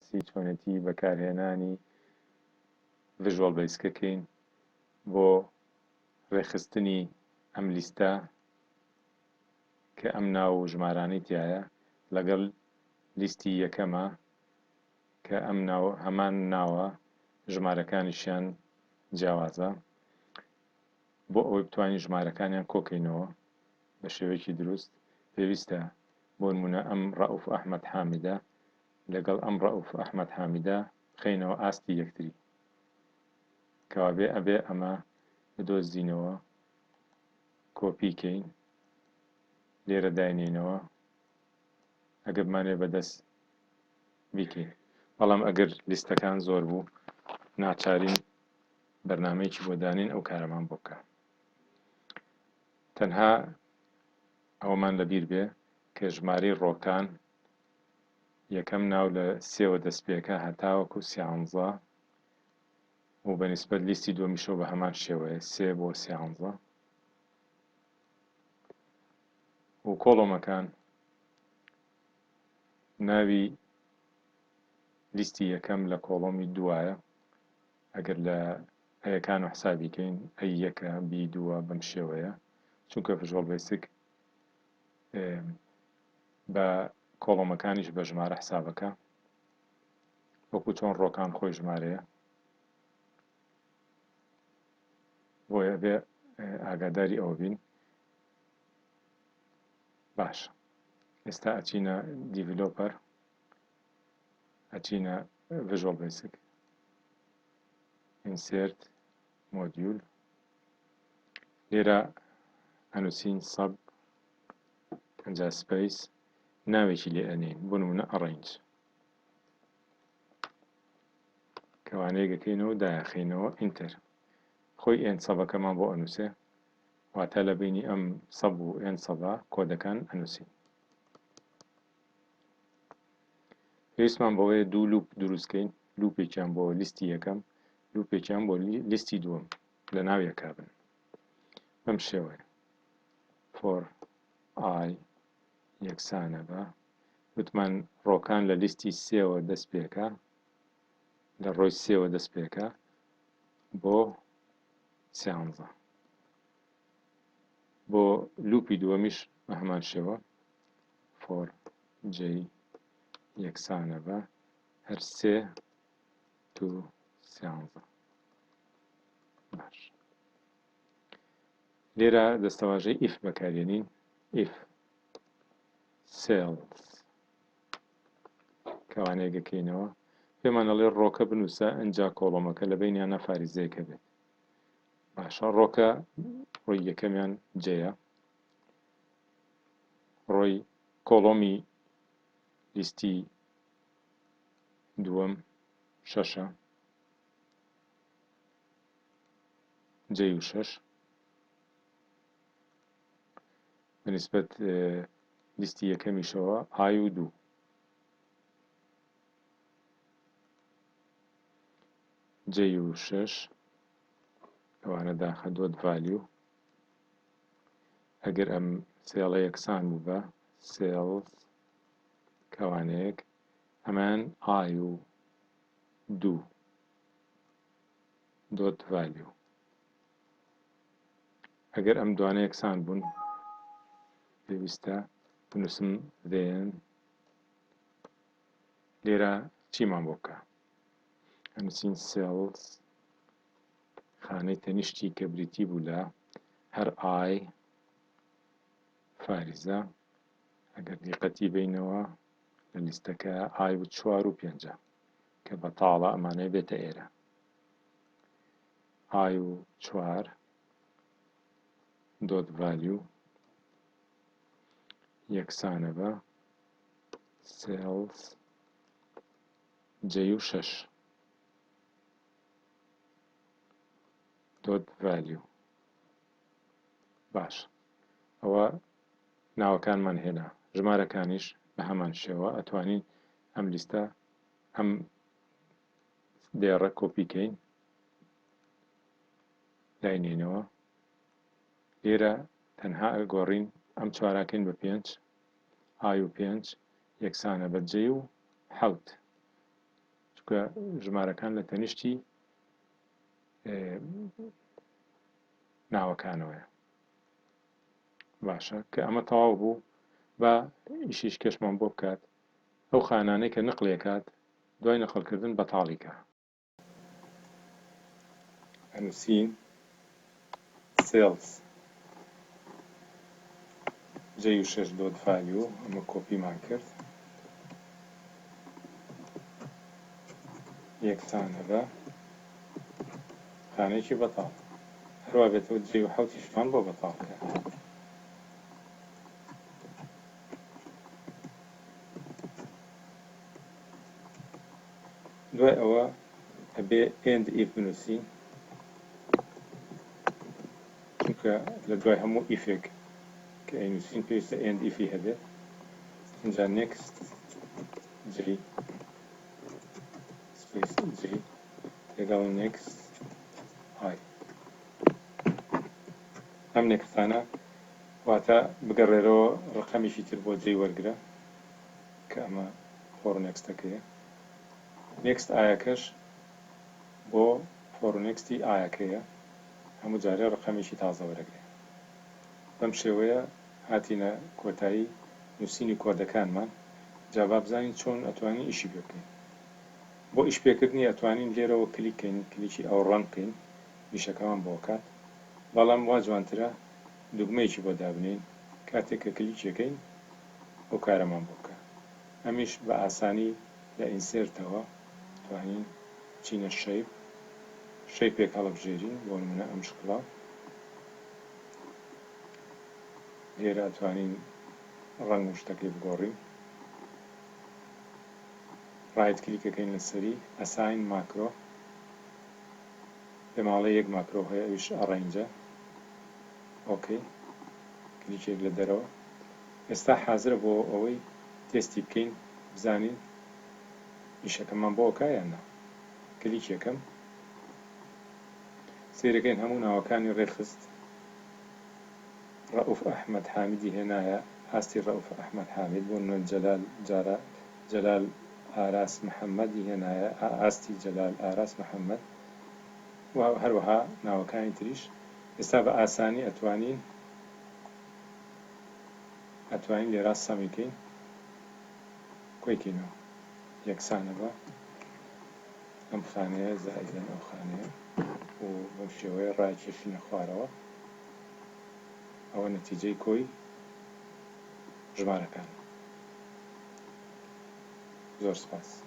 باسی چۆنێتی بەکارهێنانی ڤیژوەڵ بەیسکەکەین بۆ ڕێخستنی ئەم لیستە کە ئەم ناو و ژمارانەی تایە لەگەڵ لیستی یەکەمە کە هەمان ناوە ژمارەکانیشیان جیاوازە بۆ ئەوەی بتوانین ژمارەکانیان کۆکەینەوە بە شێوەیەکی دروست پێویستە بۆ نمونە ئەم ڕەئوف ئەحمەد حامیدە لەگەڵ ئەم ڕەئوف ئەحمەد حامیدە بخەینەوە ئاستی یەکتری کەوابێ ئەبێ ئەمە بدۆزینەوە کۆپیکەین لێرە داینێنەوە ئەگەر بمانوێ بەدەست بیکەین بەڵام ئەگەر لیستەکان زۆر بوو ناچارین بەرنامەیەکی بۆ دانین ئەو کارەمان بۆ بکە تەنها ئەوەمان لەبیر بێ کە ژمارەی ڕۆکان یەکەم ناو لە سێوە دەست پێکە هەتاوەکو سیانزە و بەنسبەت لیستی دووەمیشەوە بە هەمان شێوەیە سێ بۆ سیانزە و کۆڵۆمەکان ناوی لیستی یەکەم لە کۆڵۆمی دوایە ئەگەر لە ئەیەکان و حسابیکەین ئەی یەکە بی دووە بەم شێوەیە چونکە ڤیژوەڵ بەیسک بە کۆڵۆمەکانیش بە ژمارە حسابەکە وەکو چۆن ڕۆکان خۆی ژمارەیە بۆیە بێ ئاگاداری ئەوە بین باش ئێستا ئەچینە دیڤلۆپەر ئەچینە ڤیژوەڵ بەیسک ئینسێرت مۆدیول لێرە ئەنووسین سەب ئەنجا سپەیس ناوێکی لێ ئەنێین بۆ نمونە ئەڕەنج کەوانەیەکەکەینەوە دایەخینەوە ئینتەر خۆی ئێن سەبەکەمان بۆ ئەنووسێ واتە لە بینی ئەم سەب و ئێن سەبا کۆدەکان ئەنووسین پێویستمان بەوەیە دوو لوپ دروستکەین لوپێکیان بۆ لیستی یەکەم لوپێکیان بۆ لیستی دووەم لە ناو یەکا بن بەم شێوەیە فۆر ئای یەکسانە بە وتمان ڕۆکان لە لیستی سێوە دەست پێکە لە ڕۆی سێوە دەست پێکە بۆ سیانزە بۆ لوپی دووەمیش بە هەمان شێوە فۆر جێی یەکسانە بە هەر سێ تو سیانزە باش لێرە دەستەواژەی ئیف بەکارێنین ئیف سێلز کەوانەیەکەکەینەوە پێمان دەڵێ ڕۆکە بنووسە ئەنجا کۆڵۆمەکە لە بینیانە فاریزەیەکە بێت باشە ڕۆکە ڕۆی یەکەمیان جێیە ڕۆی کۆڵۆمی لیستی دووەم شەشە جێی و شەش بەنسبەت لیستی یەکەمیشەوە ئای و دوو جێی و شەش ئەوانە داخە دۆت ڤالیو ئەگەر ئەم سێڵە یەکسان بوو بە سێڵز کەوانەیەک ئەمان ئای و دوو دۆت ڤالیو ئەگەر ئەم دوانە یەکسان بوون پێویستە بنووسم then لێرە چیمان بۆ بکە ئەنووسین سێڵز خانەی تەنیشتی کە بریتی بوو لە هەر ئای فاریزە ئەگەر دیقەتی بینەوە لە لیستەکە ئای و چوار و پێنجە کە بەتاڵە ئەمانەیە بێتە ئێرە ئای و چوار دۆت ڤالیو یەکسانە بە سێڵز جێی و شەش دۆت ڤالیو باش ئەوە ناوەکانمان هێنا ژمارەکانیش بە هەمان شێوە ئەتوانین ئەم لیستە ئەم دێڕە کۆپیکەین داینێنەوە لێرە تەنها ئەگۆڕین ئەم چواراکەین بە پێنج ئای و پێنج یەکسانە بە جێی و حەوت چونکە ژمارەکان لە تەنیشتی ناوەکانەوەیە. باشە کە ئەمە تەواو بوو بە ئیشیش کەشمان بۆ بکات ئەو خانانەی کە نقلێکات دوای نەقلکردن بەتاڵیکە ئەنووسین سێلز جێی و 6 دۆت ڤالیۆ ئەمە کۆپیمان کرد یەکسانە بە خانەیەکی بەتاڵ هەروە بێتەوە جێی و 7 شتمان بۆ بەتاڵکە دوای ئەوە ئەبێ ئند ئیف بنووسین چونکە لە دوای هەموو ئیفێک کە ئەینووسین پێویستە ئند ئیفی هەبێت اینجا نێکست جێ سپیس جێ لەگەڵ نێکست ئای ئەم نێکستانە واتە بگەڕێرەوە ڕقەمیشی تر بۆ جێی وەرگرە کە ئەمە فۆر نێکستەکەیە نێکست ئایەکەش بۆ فۆر نێکستی ئایەکەیە هەموو جارێ ڕقەمێکی تازە وەرەگرێ بەم شێوەیە هاتینە کۆتایی نووسینی کۆدەکانمان جا با بزانین چۆن ئەتوانین ئیشی پێ بکەین بۆ ئیش پێکردنی ئەتوانین لێرەوە کلیکین کلیکی ئەو ڕەن بکەین ئیشەکەمان بۆ بکات بەڵام وا جوانترە دوگمەیەکی بۆ دابنین کاتێک کە کلیکەکەین ئەو کارەمان بۆ بکە ئەمیش بە ئاسانی لە ئینسێرتەوە توانین چینە شەیپێک هەڵبژێرین بۆ نمونە ئەم شکڵە لێرە ئەتوانین ڕەنگ و شتەکەی بگۆڕین ڕایت کلیکەکەین لەسەری ئەساین ماکرۆ لە ماڵە یەک ماکرۆ هەیە ئەویش ئەڕەنجە ئۆکەی کلیکێک لە دەرەوە ئێستا حازرە بۆ ئەوەی تێستی بکەین بزانین ئیشەکەمان بۆ ئۆکا یان نا کلیکێکەم سیرەکەین هەموو ناوەکانی ڕێخست ڕەئوف ئەحمەد حامیدی هێنایە ئاستی ڕەئوف ئەحمەد حامید بۆ نوێ جەلال ئاراس محەممەدی هێنایە ئاستی جەلال ئاراس محەممەد و هەروەها ناوەکانی تریش ئێستا بە ئاسانی ئەتوانین لێرا سەمیکەین کۆیکەینەوە یەکسانە بە ئەم خانەیە زائیدەن ئەو خانەیە و بەم شێوەیە ڕاکێشینە خوارەوە ئەوە نەتیجەی کۆی ژمارەکان زۆر سپاس